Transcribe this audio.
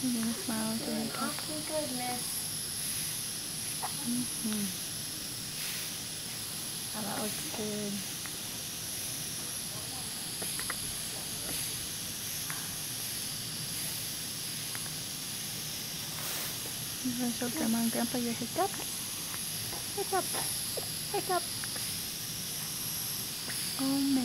You're gonna smile to it. Oh my goodness. Oh, that looks good. You want to show Grandma and Grandpa your hiccup? Hiccup! Hiccup! Oh man.